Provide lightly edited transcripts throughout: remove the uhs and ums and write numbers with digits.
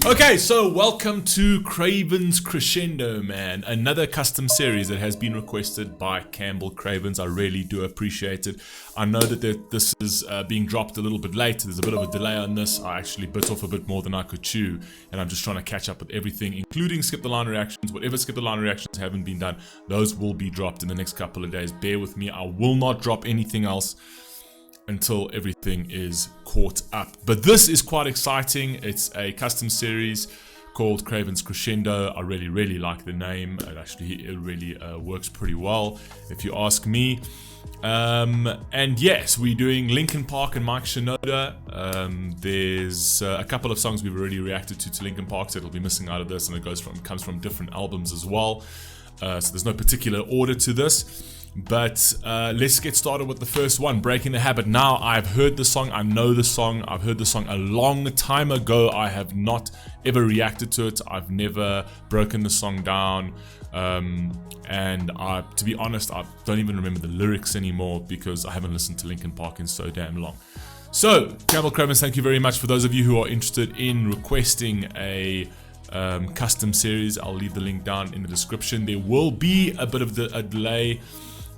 Okay, so welcome to Craven's Crescendo, man. Another custom series that has been requested by Campbell Cravens. I really do appreciate it. I know that this is being dropped a little bit late. There's a bit of a delay on this. I actually bit off a bit more than I could chew, and I'm just trying to catch up with everything, including Skip the Line reactions. Whatever Skip the Line reactions haven't been done, those will be dropped in the next couple of days. Bear with me. I will not drop anything else until everything is caught up. But this is quite exciting. It's a custom series called Craven's Crescendo. I really like the name. It really works pretty well, if you ask me. And yes, we're doing Linkin Park and Mike Shinoda. There's a couple of songs we've already reacted to Linkin Park, so it'll be missing out of this, and it comes from different albums as well. So there's no particular order to this. But let's get started with the first one, Breaking the Habit. Now, I've heard the song, I know the song, I've heard the song a long time ago. I have not ever reacted to it. I've never broken the song down. And to be honest, I don't even remember the lyrics anymore because I haven't listened to Linkin Park in so damn long. So, Campbell Cravens, thank you very much. For those of you who are interested in requesting a custom series, I'll leave the link down in the description. There will be a bit of a delay.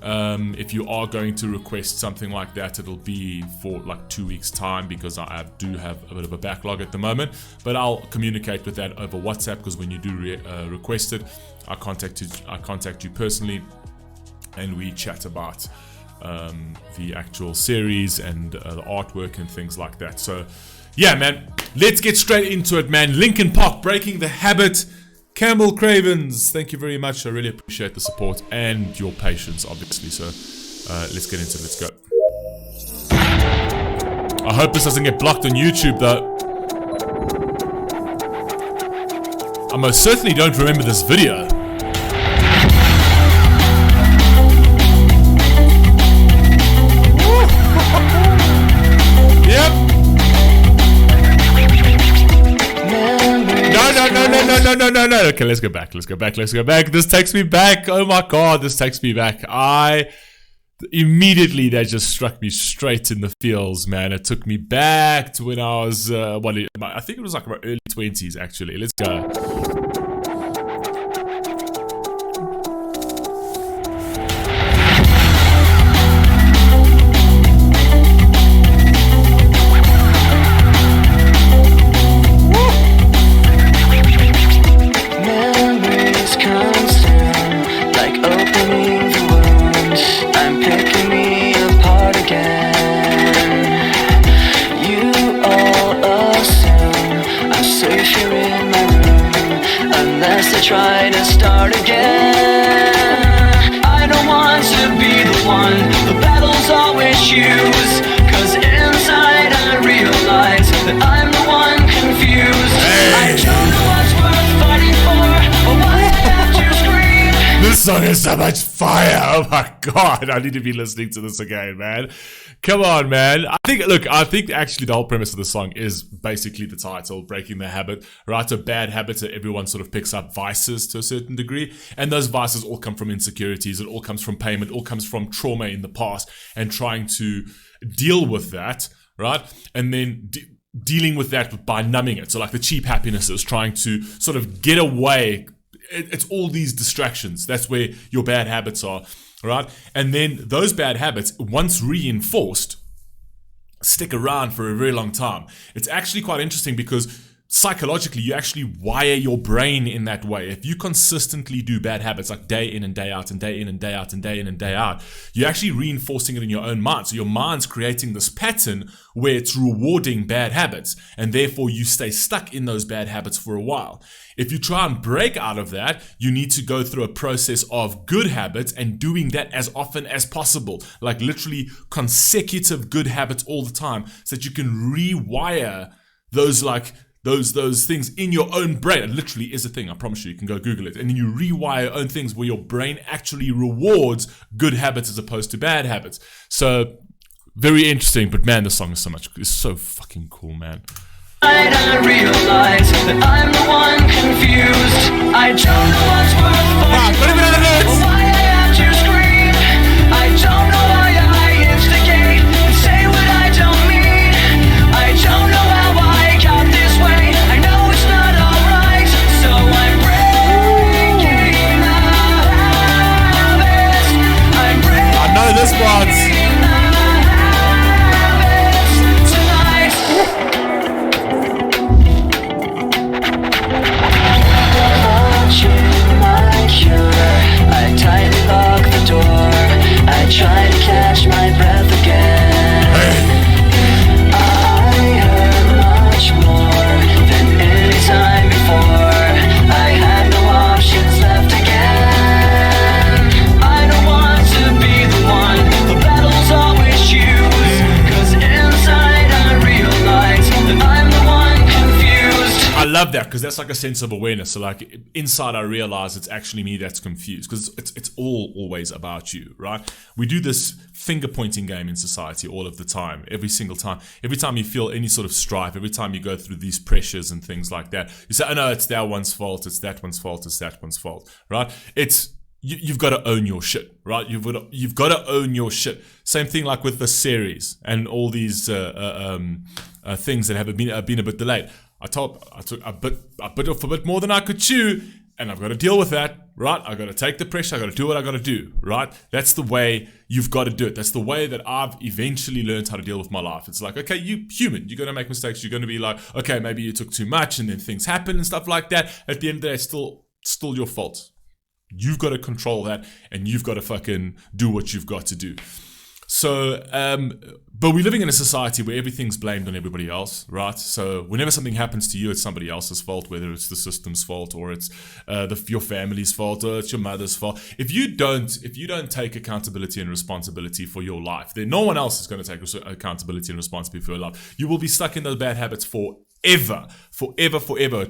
If you are going to request something like that, it'll be for like 2 weeks time because I do have a bit of a backlog at the moment, but I'll communicate with that over WhatsApp, because when you do request it, I contact you personally and we chat about the actual series and the artwork and things like that. So yeah, man, let's get straight into it, man. Linkin Park, Breaking the Habit. Campbell Cravens, thank you very much. I really appreciate the support and your patience, obviously. So let's get into it. Let's go. I hope this doesn't get blocked on YouTube, though. I most certainly don't remember this video. Yep. No. Okay, let's go back. This takes me back. Oh my god, this takes me back. Immediately, that just struck me straight in the feels, man. It took me back to when I was, I think it was like my early 20s, actually. Let's go. Try to start again. I don't want to be the one the battles always choose, 'cause inside I realize that I'm the one confused. I don't know what's worth fighting for, or why I have to scream. This song is so much fire. Oh my god, I need to be listening to this again, man. Come on, man. I think actually the whole premise of the song is basically the title, Breaking the Habit, right? So bad habits that everyone sort of picks up, vices to a certain degree. And those vices all come from insecurities. It all comes from pain. It all comes from trauma in the past and trying to deal with that, right? And then dealing with that by numbing it. So like the cheap happiness is trying to sort of get away. It's all these distractions. That's where your bad habits are. Right? And then those bad habits, once reinforced, stick around for a very long time. It's actually quite interesting because psychologically, you actually wire your brain in that way. If you consistently do bad habits, like day in and day out and day in and day out and day in and day out, you're actually reinforcing it in your own mind. So your mind's creating this pattern where it's rewarding bad habits, and therefore you stay stuck in those bad habits for a while. If you try and break out of that, you need to go through a process of good habits and doing that as often as possible, like literally consecutive good habits all the time, so that you can rewire those those things in your own brain. It literally is a thing. I promise you can go Google it. And then you rewire your own things where your brain actually rewards good habits as opposed to bad habits. So very interesting, but man, this song is so fucking cool, man. I realize that I'm the one confused. I don't know what's worth fighting for, or why I have to scream. I don't know why I instigate and say what I don't mean. I don't know how I got this way. I know I love that because that's like a sense of awareness. So like inside I realize it's actually me that's confused because it's all always about you, right? We do this finger pointing game in society all of the time, every single time. Every time you feel any sort of strife, every time you go through these pressures and things like that, you say, oh no, it's that one's fault, it's that one's fault, it's that one's fault, right? You've got to own your shit, right? You've got to own your shit. Same thing like with the series and all these things that have been a bit delayed. I took a bit off a bit more than I could chew, and I've got to deal with that, right? I've got to take the pressure. I've got to do what I've got to do, right? That's the way you've got to do it. That's the way that I've eventually learned how to deal with my life. It's like, okay, you're human. You're going to make mistakes. You're going to be like, okay, maybe you took too much and then things happen and stuff like that. At the end of the day, it's still your fault. You've got to control that, and you've got to fucking do what you've got to do. So, but we're living in a society where everything's blamed on everybody else, right? So whenever something happens to you, it's somebody else's fault, whether it's the system's fault or it's your family's fault or it's your mother's fault. If you don't take accountability and responsibility for your life, then no one else is going to take accountability and responsibility for your life. You will be stuck in those bad habits forever.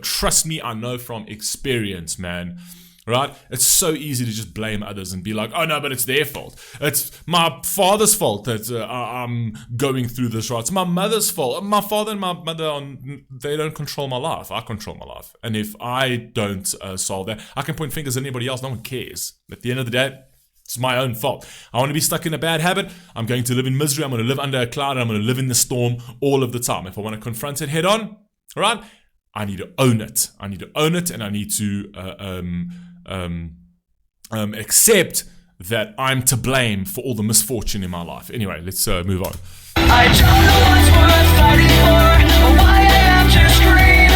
Trust me, I know from experience, man. Right? It's so easy to just blame others and be like, oh no, but it's their fault. It's my father's fault that I'm going through this, right? It's my mother's fault. My father and my mother, they don't control my life. I control my life. And if I don't solve that, I can point fingers at anybody else. No one cares. At the end of the day, it's my own fault. I want to be stuck in a bad habit. I'm going to live in misery. I'm going to live under a cloud. And I'm going to live in the storm all of the time. If I want to confront it head on, right? I need to own it. And I need to accept that I'm to blame for all the misfortune in my life. Anyway, let's move on. I don't know what's worth fighting for, or why I have to scream.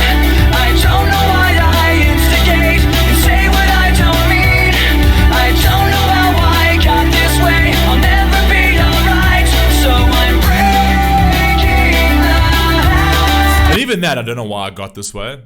I don't know why I instigate and say what I don't mean. I don't know how I got this way. I'll never be alright, so I'm breaking the house. And even that, I don't know why I got this way.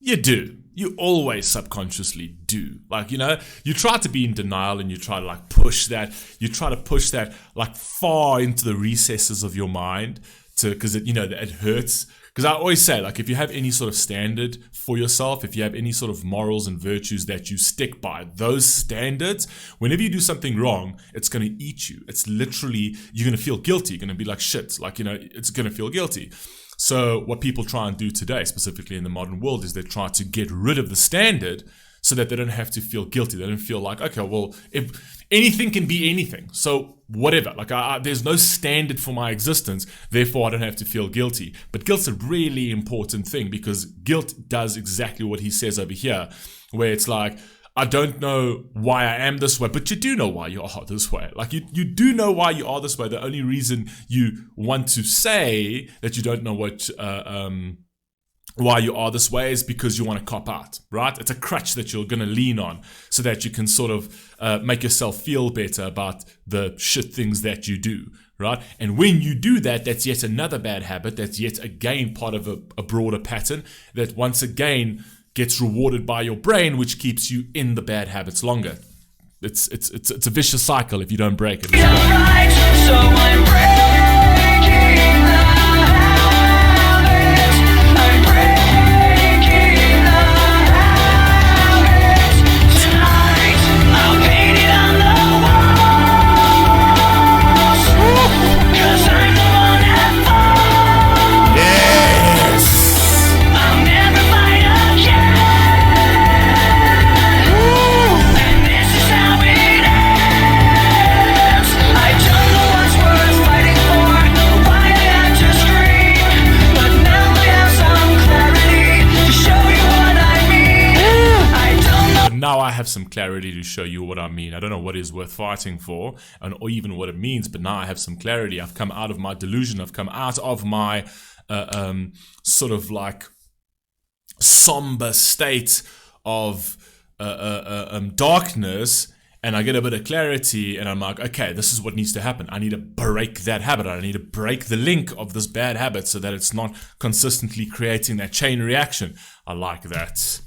You do. You always subconsciously do. Like, you try to be in denial and you try to like push that. You try to push that like far into the recesses of your mind because it hurts. Because I always say, like, if you have any sort of standard for yourself, if you have any sort of morals and virtues that you stick by, those standards, whenever you do something wrong, it's going to eat you. It's literally, you're going to feel guilty. You're going to be like, shit, like, it's going to feel guilty. So what people try and do today, specifically in the modern world, is they try to get rid of the standard so that they don't have to feel guilty. They don't feel like, okay, well, if anything can be anything, so whatever. Like, there's no standard for my existence, therefore I don't have to feel guilty. But guilt's a really important thing because guilt does exactly what he says over here, where it's like, I don't know why I am this way, but you do know why you are this way. Like, you do know why you are this way. The only reason you want to say that you don't know why you are this way is because you want to cop out, right? It's a crutch that you're going to lean on so that you can sort of make yourself feel better about the shit things that you do, right? And when you do that, that's yet another bad habit. That's yet again part of a broader pattern that once again gets rewarded by your brain, which keeps you in the bad habits longer. It's a vicious cycle if you don't break it. So I'm breaking the habit. I'm breaking the habit. Tonight, I'll paint it on the walls. 'Cause I'm the one at fault. Yes! I'll never fight again. And this is how it ends. I don't know what's worth fighting for, or why I have to scream. But now I have some clarity to show you what I mean. I don't know. But now I have some clarity to show you what I mean. I don't know what is worth fighting for, or even what it means, but now I have some clarity. I've come out of my delusion. I've come out of my sort of like somber state of darkness, and I get a bit of clarity, and I'm like, okay, this is what needs to happen. I need to break that habit. I need to break the link of this bad habit so that it's not consistently creating that chain reaction. I like that.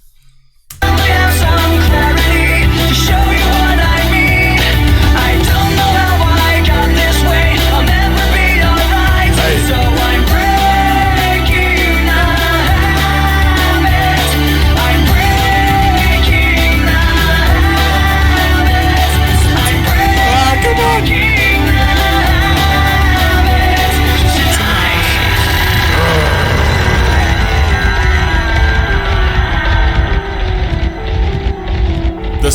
I have some clarity to show you what I mean. I don't know how I got this way. I'll never be alright. Hey. So I'm breaking the habit.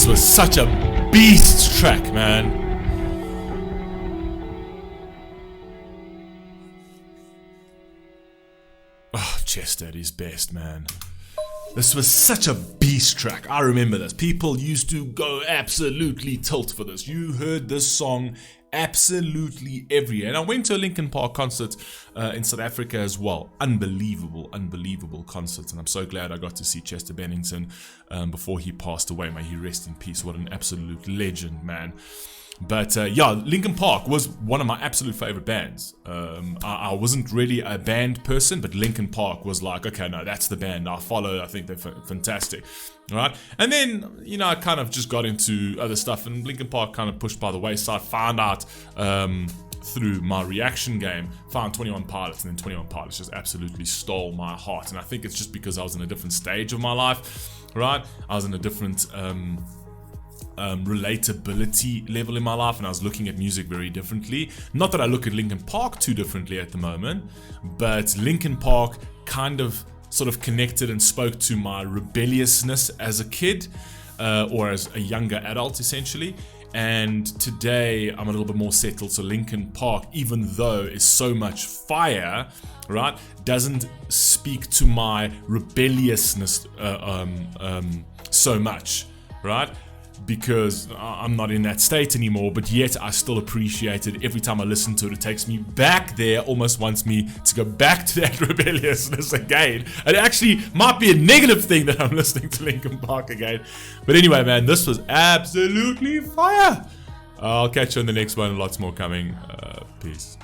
This was such a beast track, man. Oh, Chester at his best, man. This was such a beast track. I remember this. People used to go absolutely tilt for this. You heard this song absolutely everywhere. And I went to a Linkin Park concert in South Africa as well. Unbelievable, unbelievable concert. And I'm so glad I got to see Chester Bennington before he passed away. May he rest in peace. What an absolute legend, man. But yeah, Linkin Park was one of my absolute favorite bands. I wasn't really a band person, but Linkin Park was like, okay, no, that's the band I follow. I think they're fantastic. All right. And then, you know, I kind of just got into other stuff, and Linkin Park kind of pushed by the wayside. Found out through my reaction game, found 21 Pilots, and then 21 Pilots just absolutely stole my heart. And I think it's just because I was in a different stage of my life, right? I was in a different relatability level in my life, and I was looking at music very differently. Not that I look at Linkin Park too differently at the moment, but Linkin Park kind of sort of connected and spoke to my rebelliousness as a kid, or as a younger adult essentially. And today I'm a little bit more settled, so Linkin Park, even though it's so much fire, right, doesn't speak to my rebelliousness so much, right? Because I'm not in that state anymore, but yet I still appreciate it. Every time I listen to it, it takes me back there, almost wants me to go back to that rebelliousness again. It actually might be a negative thing that I'm listening to Linkin Park again. But anyway, man, this was absolutely fire. I'll catch you on the next one. Lots more coming. Peace.